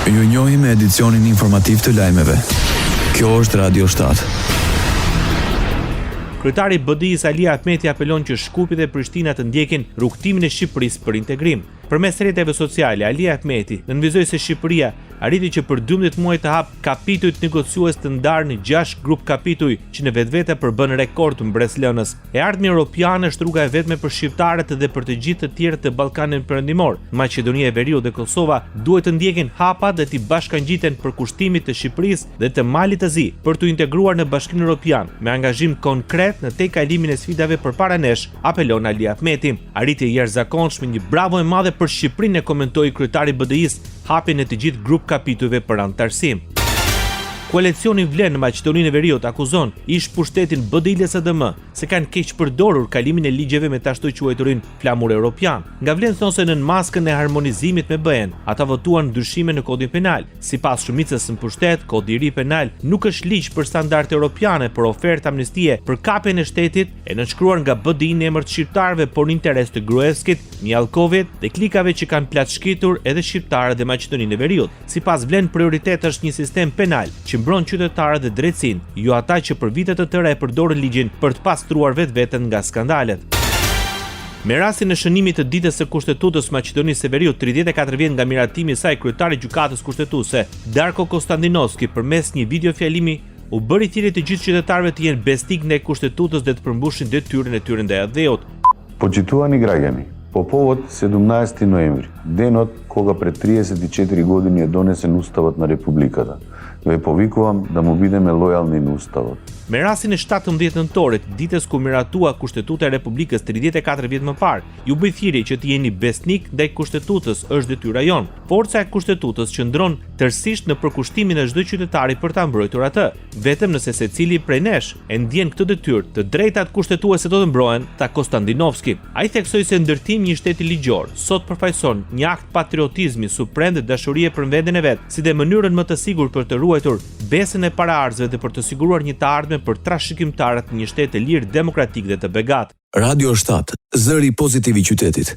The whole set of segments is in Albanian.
Ju njohim me edicionin informativ të lajmeve. Kjo është Radio 7. Kryetari i BDI-s Ali Ahmeti apelon që Shkupi dhe Prishtina të ndjekin rrugtimin e Shqipërisë për integrim. Përmes rrjeteve sociale, Ali Ahmeti nënvizoi se Shqipëria arriti që për 12 muaj të hap kapitujt negociues të ndarë në 6 grup kapituj që në vetvete përbën rekord të mbreslënës. E ardhmja europiane është rruga e vetme për shqiptarët dhe për të gjithë të tjerët të Ballkanit Perëndimor. Maqedonia e Veriut dhe Kosova duhet të ndjekin hapat dhe të bashkangjiten për kushtimit të Shqipërisë dhe të Malit të Zi për të integruar në Bashkimin Evropian me angazhim konkret në tejkalimin e sfidave përpara nesh, apelon Ali Ahmeti. Arritje e jashtëzakonshme, një bravo e madhe për Shqipërinë, e komentoi kryetari i BDI-s hapjen e të gjithë grup kapitujve për anëtarësim. Koalicioni Vlen në Maqedoninë e Veriut akuzon ish pushtetin BDI-LSDM se kanë keq përdorur kalimin e ligjeve me ashtu quajturin flamur europian. Nga Vlen thonë se në maskën e harmonizimit me BE-n, ata votuan ndryshime në kodin penal. Sipas shumicës në pushtet, kodi i ri penal nuk është ligj për standarde europiane, por ofertë amnistie për kapjen e shtetit e nënshkruar nga BDI në emër të shqiptarëve, por në interes të Gruevskit, Mjallkovit dhe klikave që kanë plaçshkitur edhe shqiptarët dhe Maqedoninë e Veriut. Sipas Vlen, prioritet është një sistem penal që mbron qytetarët dhe drejtësinë, jo ata që për vite të tëra e përdorën ligjin për të pastruar vetveten nga skandalet. Me rastin e shënimit të ditës së Kushtetutës Maqedonisë së Veriut, 34 vjet nga miratimi i saj, kryetari i gjykatës kushtetuese Darko Konstantinovski përmes një videofjalimi u bëri thirrje të gjithë qytetarëve të jenë besnik ndaj Kushtetutës dhe të përmbushin detyrën e tyre ndaj dheut. Почитувани граѓани, по повод 17 ноември, денот кога пред 34 години е донесен Уставот на Републиката, ве повикувам да му бидеме лојални на Уставот. Me rastin e 17 nëntorit, ditës ku miratua Kushtetuta e Republikës 34 vjet më parë, ju bëj thirrje që të jeni besnik ndaj Kushtetutës, është detyra jon. Forca e Kushtetutës qëndron tërësisht në përkushtimin e çdo qytetari për ta mbrojtur atë. Vetëm nëse secili prej nesh e ndjen këtë detyrë, të drejtat kushtetuese do të mbrohen, tha Konstantinovski. Ai theksoi se ndërtimi i një shteti ligjor sot përfaqëson një akt patriotizmi suprem dhe dashurie për vendin e vet, si dhe mënyrën më të sigurt për të ruajtur besën e paraardhësve dhe për të siguruar një të ardhme për trashëgimtarët në një shtet të lirë, demokratik dhe të begat. Radio 7, zëri pozitiv i qytetit.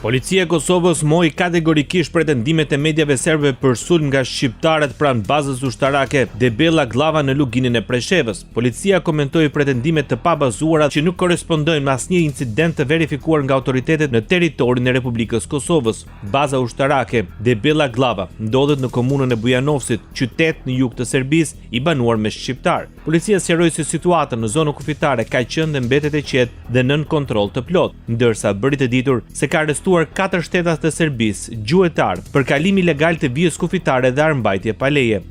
Policia e Kosovës moi kategorikisht pretendimet e mediave serbe për sulm nga shqiptarët pranë bazës ushtarake Debella Glava në Luginën e Preshevës. Policia komentoi pretendimet të pabazuara që nuk korrespondojnë me asnjë incident të verifikuar nga autoritetet në territorin e Republikës Kosovës. Baza ushtarake Debella Glava ndodhet në komunën e Bujanovcit, qytet në jug të Serbisë i banuar me shqiptar. Policia sqaroi se situata në zonën kufitare ka qenë dhe mbetet e qetë dhe nën kontroll të plot, ndërsa bëri të ditur se ka arrestuar 4 shtetas të Serbisë gjuetar për kalim ilegal të vijës kufitare dhe armbajtje pa leje.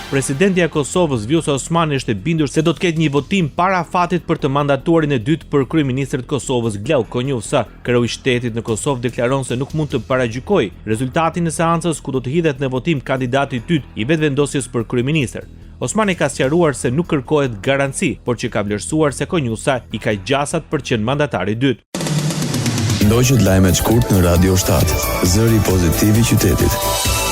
Presidenti i Kosovës Vjosa Osmani është e bindur se do të ketë një votim para fatit për të mandatuarin e dytë për kryeministrin e Kosovës Glau Konjufsa. Kreu i shtetit në Kosovë deklaron se nuk mund të paragjykojë rezultatin e seancës ku do të hidhet në votim kandidati i dytë i vetvendosjes për kryeministër. Osmani ka sqaruar se nuk kërkohet garanci, por që ka vlerësuar se Konjufsa i ka gjasat për qenë mandatari i dytë. Ndoqët lajmet shkurt në Radio 7, zëri pozitiv i qytetit.